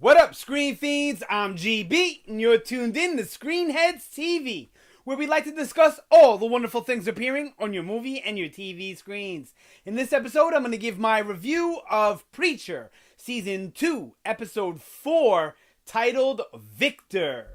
What up, Screen Fiends? I'm GB, and you're tuned in to Headz TV, where we like to discuss all the wonderful things appearing on your movie and your TV screens. In this episode, I'm going to give my review of Preacher, Season 2, Episode 4, titled Viktor.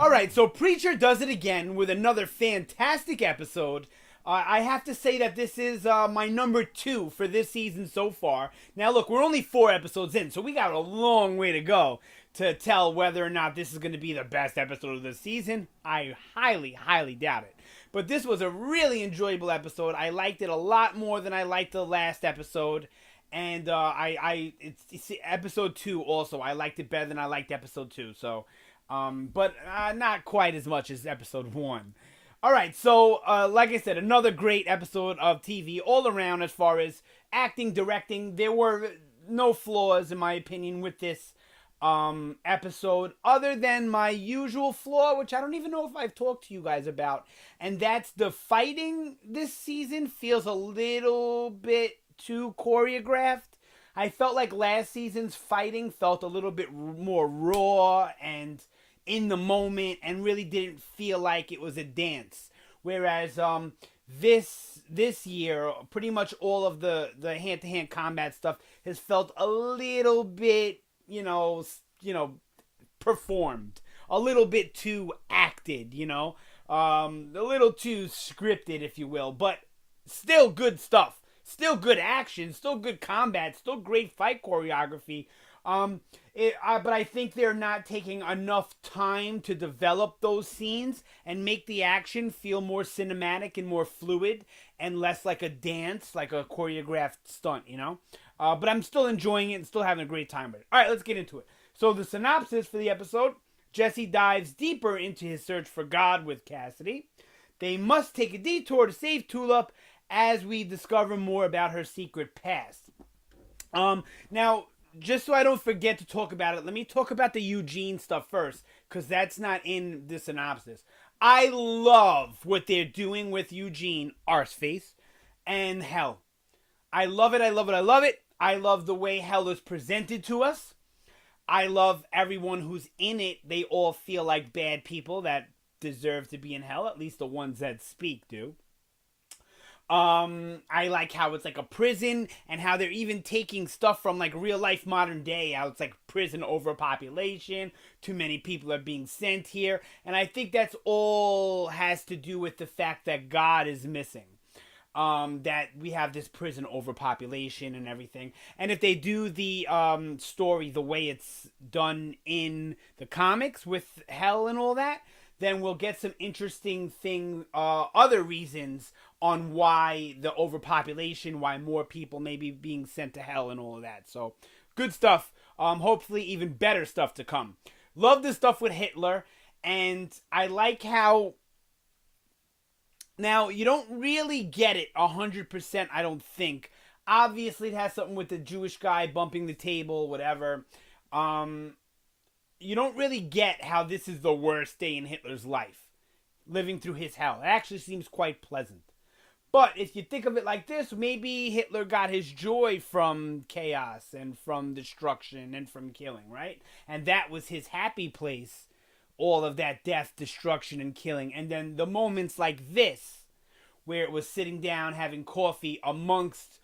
Alright, so Preacher does it again with another fantastic episode. I have to say that this is my number 2 for this season so far. Now look, we're only 4 episodes in, so we got a long way to go to tell whether or not this is going to be the best episode of the season. I highly, highly doubt it. But this was a really enjoyable episode. I liked it a lot more than I liked the last episode. And it's episode 2 also. I liked it better than I liked episode 2. So, but not quite as much as episode 1. Alright, so like I said, another great episode of TV all around as far as acting, directing. There were no flaws, in my opinion, with this episode, other than my usual flaw, which I don't even know if I've talked to you guys about, and that's the fighting this season feels a little bit too choreographed. I felt like last season's fighting felt a little bit more raw and in the moment and really didn't feel like it was a dance. Whereas this year, pretty much all of the hand-to-hand combat stuff has felt a little bit, performed. A little bit too acted, a little too scripted, if you will. But still good stuff. Still good action. Still good combat. Still great fight choreography. But I think they're not taking enough time to develop those scenes and make the action feel more cinematic and more fluid and less like a dance, like a choreographed stunt, But I'm still enjoying it and still having a great time with it. All right, let's get into it. So the synopsis for the episode: Jesse dives deeper into his search for God with Cassidy. They must take a detour to save Tulip as we discover more about her secret past. Now, just so I don't forget to talk about it, let me talk about the Eugene stuff first, because that's not in the synopsis. I love what they're doing with Eugene, Arseface, and Hell. I love it, I love it, I love it. I love the way Hell is presented to us. I love everyone who's in it. They all feel like bad people that deserve to be in Hell, at least the ones that speak do. I like how it's like a prison and how they're even taking stuff from like real life modern day, how it's like prison overpopulation, too many people are being sent here, and I think that's all has to do with the fact that God is missing. That we have this prison overpopulation and everything. And if they do the story the way it's done in the comics with Hell and all that, then we'll get some interesting other reasons on why the overpopulation, why more people may be being sent to Hell and all of that. So, good stuff. Hopefully even better stuff to come. Love this stuff with Hitler, and I like how... Now, you don't really get it 100%, I don't think. Obviously, it has something with the Jewish guy bumping the table, whatever. You don't really get how this is the worst day in Hitler's life, living through his hell. It actually seems quite pleasant. But if you think of it like this, maybe Hitler got his joy from chaos and from destruction and from killing, right? And that was his happy place, all of that death, destruction, and killing. And then the moments like this, where it was sitting down having coffee amongst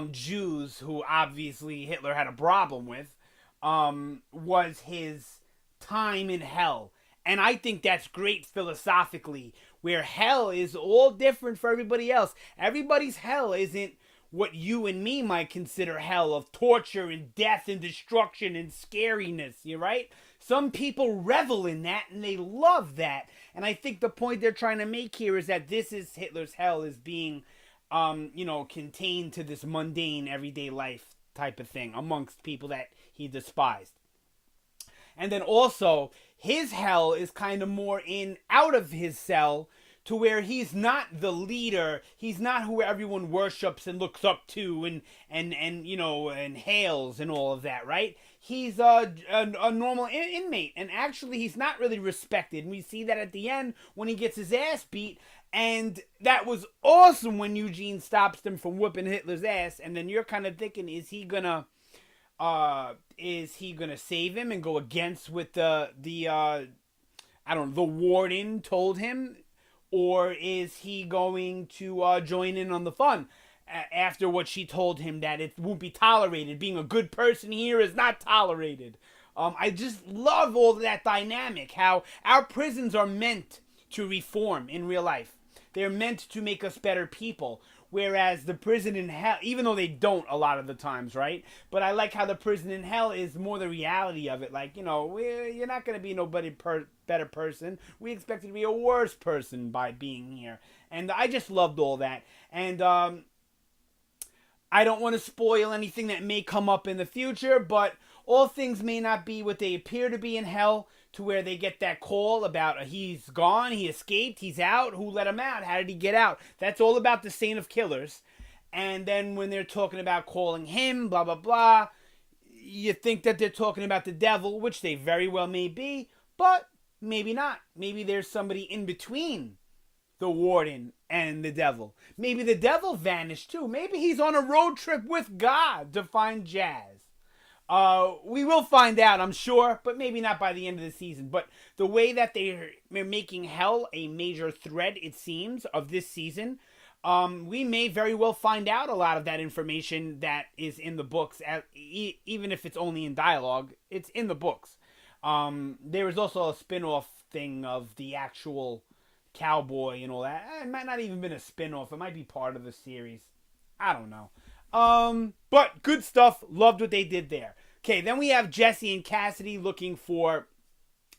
Jews who obviously Hitler had a problem with, was his time in hell. And I think that's great philosophically, where hell is all different for everybody else. Everybody's hell isn't what you and me might consider hell, of torture and death and destruction and scariness, you right? Some people revel in that and they love that. And I think the point they're trying to make here is that this is Hitler's hell, is being, contained to this mundane everyday life type of thing amongst people that he despised. And then also, his hell is kind of more out of his cell, to where he's not the leader, he's not who everyone worships and looks up to and hails and all of that, right? He's a normal inmate, and actually he's not really respected. And we see that at the end when he gets his ass beat, And that was awesome when Eugene stops them from whooping Hitler's ass. And then you're kind of thinking, is he gonna save him and go against what the I don't know, the warden told him, or is he going to join in on the fun after what she told him, that it won't be tolerated? Being a good person here is not tolerated. I just love all of that dynamic, how our prisons are meant to reform in real life. They're meant to make us better people. Whereas the prison in hell, even though they don't a lot of the times, right? But I like how the prison in hell is more the reality of it. Like, you're not going to be nobody better person. We expect you to be a worse person by being here. And I just loved all that. And I don't want to spoil anything that may come up in the future, but all things may not be what they appear to be in hell, to where they get that call about he's gone, he escaped, he's out, who let him out, how did he get out? That's all about the Saint of Killers. And then when they're talking about calling him, blah, blah, blah, you think that they're talking about the devil, which they very well may be, but maybe not. Maybe there's somebody in between the warden and the devil. Maybe the devil vanished too. Maybe he's on a road trip with God to find Jazz. We will find out, I'm sure, but maybe not by the end of the season. But the way that they're making hell a major thread, it seems, of this season, we may very well find out a lot of that information that is in the books, even if it's only in dialogue. It's in the books. There was also a spin-off thing of the actual cowboy and all that. It might not even been a spin-off. It might be part of the series. I don't know. But good stuff. Loved what they did there. Okay, then we have Jesse and Cassidy looking for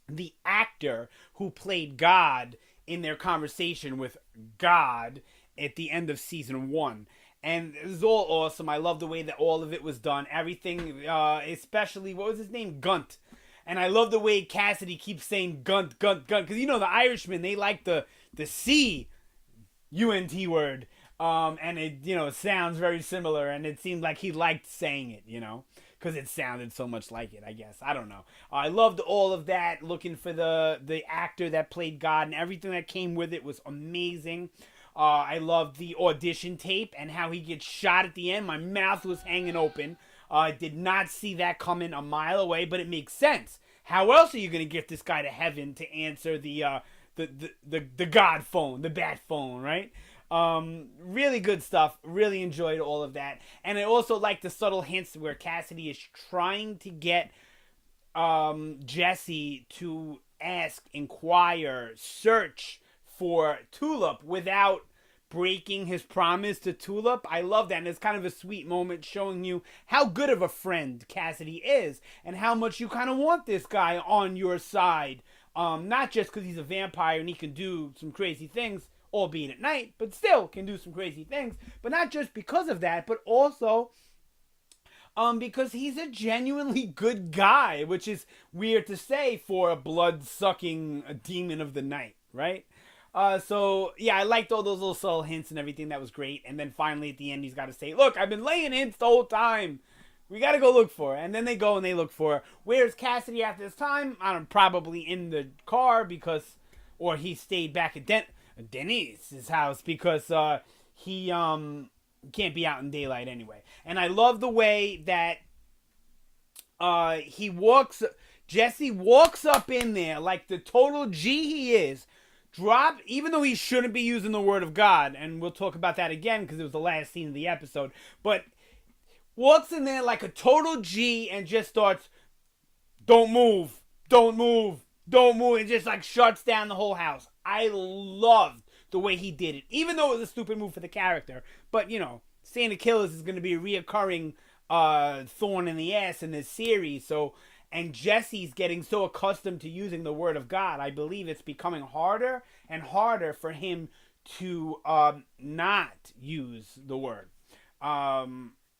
the actor who played God in their conversation with God at the end of season 1. And it was all awesome. I love the way that all of it was done. Everything, especially, what was his name? Gunt. And I love the way Cassidy keeps saying Gunt, Gunt, Gunt. Because, the Irishmen, they like the C-U-N-T word. And it, sounds very similar. And it seemed like he liked saying it, because it sounded so much like it, I guess. I don't know. I loved all of that, looking for the actor that played God, and everything that came with it was amazing. I loved the audition tape and how he gets shot at the end. My mouth was hanging open. I did not see that coming a mile away, but it makes sense. How else are you going to get this guy to heaven to answer the God phone, the bat phone, right? Really good stuff. Really enjoyed all of that. And I also like the subtle hints where Cassidy is trying to get Jesse to inquire, search for Tulip without breaking his promise to Tulip. I love that. And it's kind of a sweet moment showing you how good of a friend Cassidy is and how much you kind of want this guy on your side. Not just because he's a vampire and he can do some crazy things, albeit at night, but still can do some crazy things. But not just because of that, but also because he's a genuinely good guy, which is weird to say for a blood-sucking demon of the night, right? So, yeah, I liked all those little subtle hints and everything. That was great. And then finally at the end, he's got to say, look, I've been laying hints the whole time. We got to go look for her. And then they go and they look for her. Where's Cassidy after this time? I don't know, probably in the car or he stayed back at Denise's house because he can't be out in daylight anyway. And I love the way that Jesse walks up in there like the total G he is, even though he shouldn't be using the word of God, and we'll talk about that again because it was the last scene of the episode, but walks in there like a total G and just starts, don't move, don't move, don't move, and just like shuts down the whole house. I loved the way he did it, even though it was a stupid move for the character. But, Saint of Killers is going to be a reoccurring thorn in the ass in this series. And Jesse's getting so accustomed to using the word of God, I believe it's becoming harder and harder for him to not use the word.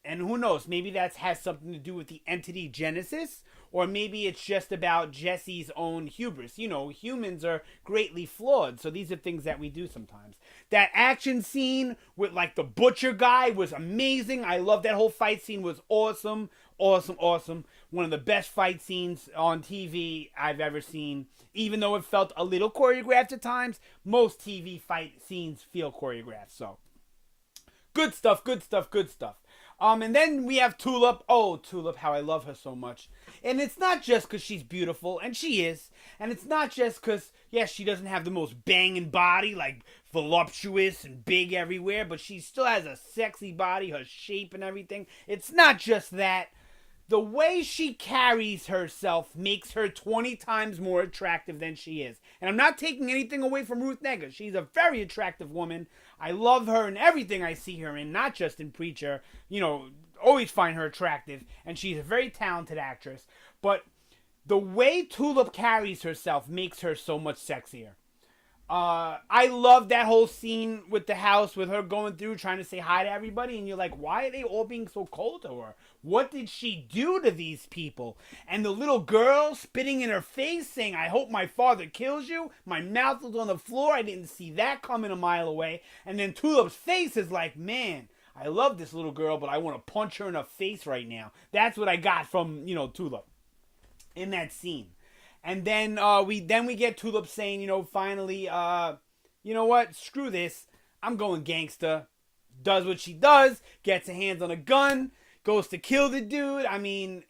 And who knows, maybe that has something to do with the entity Genesis, or maybe it's just about Jesse's own hubris. You know, humans are greatly flawed, so these are things that we do sometimes. That action scene with like the butcher guy was amazing. I love that whole fight scene, was awesome. Awesome. One of the best fight scenes on TV I've ever seen. Even though it felt a little choreographed at times, most TV fight scenes feel choreographed. So, good stuff. And then we have Tulip. Oh, Tulip, how I love her so much. And it's not just because she's beautiful, and she is. And it's not just because, yes, she doesn't have the most banging body, like voluptuous and big everywhere, but she still has a sexy body, her shape and everything. It's not just that. The way she carries herself makes her 20 times more attractive than she is. And I'm not taking anything away from Ruth Negga. She's a very attractive woman. I love her in everything I see her in, not just in Preacher. You know, always find her attractive. And she's a very talented actress. But the way Tulip carries herself makes her so much sexier. I love that whole scene with the house, with her going through trying to say hi to everybody, and you're like, why are they all being so cold to her? What did she do to these people? And the little girl spitting in her face saying, I hope my father kills you. My mouth was on the floor. I didn't see that coming a mile away. And then Tulip's face is like, man, I love this little girl, but I want to punch her in her face right now. That's what I got from, Tulip in that scene. And then we get Tulip saying, finally, you know what? Screw this. I'm going gangsta. Does what she does. Gets her hands on a gun. Goes to kill the dude. I mean,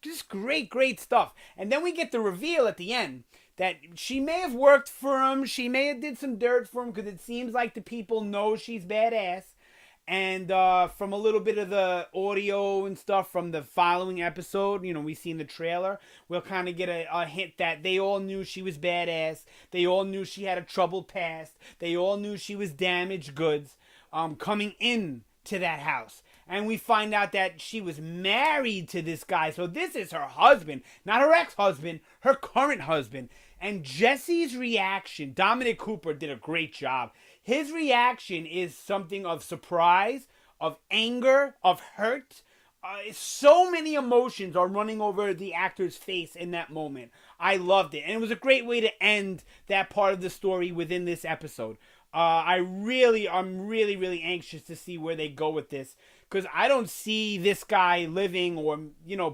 just great stuff. And then we get the reveal at the end that she may have worked for him. She may have did some dirt for him because it seems like the people know she's badass. And from a little bit of the audio and stuff from the following episode, we see in the trailer, we'll kind of get a hint that they all knew she was badass. They all knew she had a troubled past. They all knew she was damaged goods coming in to that house. And we find out that she was married to this guy. So this is her husband, not her ex-husband, her current husband. And Jesse's reaction, Dominic Cooper did a great job. His reaction is something of surprise, of anger, of hurt. So many emotions are running over the actor's face in that moment. I loved it. And it was a great way to end that part of the story within this episode. I'm really anxious to see where they go with this. Because I don't see this guy living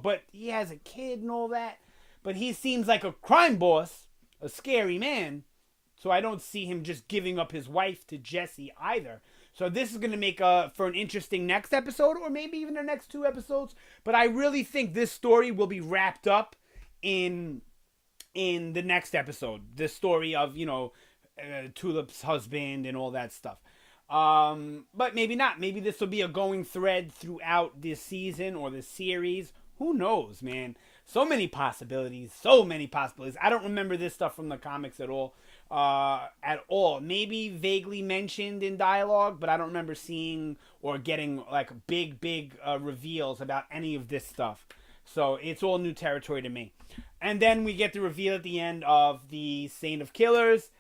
but he has a kid and all that. But he seems like a crime boss, a scary man. So I don't see him just giving up his wife to Jesse either. So this is going to make for an interesting next episode, or maybe even the next 2 episodes. But I really think this story will be wrapped up in the next episode. The story of, Tulip's husband and all that stuff. But maybe not. Maybe this will be a going thread throughout this season or the series. Who knows, man? So many possibilities. I don't remember this stuff from the comics at all. Maybe vaguely mentioned in dialogue, but I don't remember seeing or getting like big reveals about any of this stuff. So it's all new territory to me. And then we get the reveal at the end of the Saint of Killers.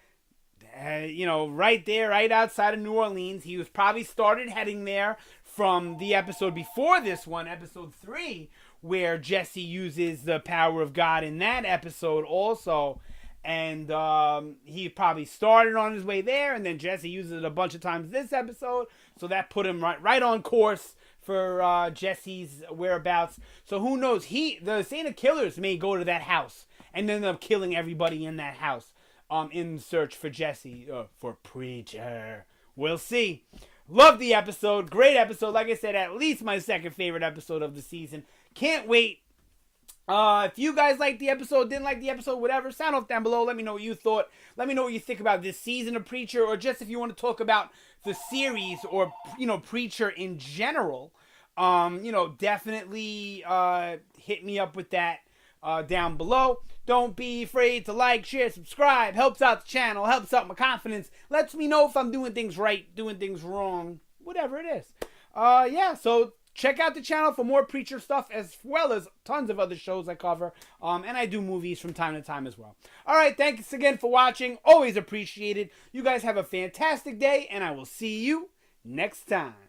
Right there, right outside of New Orleans. He was probably started heading there from the episode before this one, episode 3, where Jesse uses the power of God in that episode also. And he probably started on his way there, and then Jesse uses it a bunch of times this episode. So that put him right on course for Jesse's whereabouts. So who knows? The Saint of Killers may go to that house and end up killing everybody in that house in search for Jesse, for Preacher. We'll see. Love the episode. Great episode. Like I said, at least my second favorite episode of the season. Can't wait. If you guys liked the episode, didn't like the episode, whatever, sound off down below. Let me know what you thought. Let me know what you think about this season of Preacher, or just if you want to talk about the series or, Preacher in general. Definitely hit me up with that down below. Don't be afraid to like, share, subscribe. Helps out the channel, helps out my confidence. Lets me know if I'm doing things right, doing things wrong, whatever it is. So check out the channel for more Preacher stuff, as well as tons of other shows I cover. And I do movies from time to time as well. Alright, thanks again for watching. Always appreciated. You guys have a fantastic day, and I will see you next time.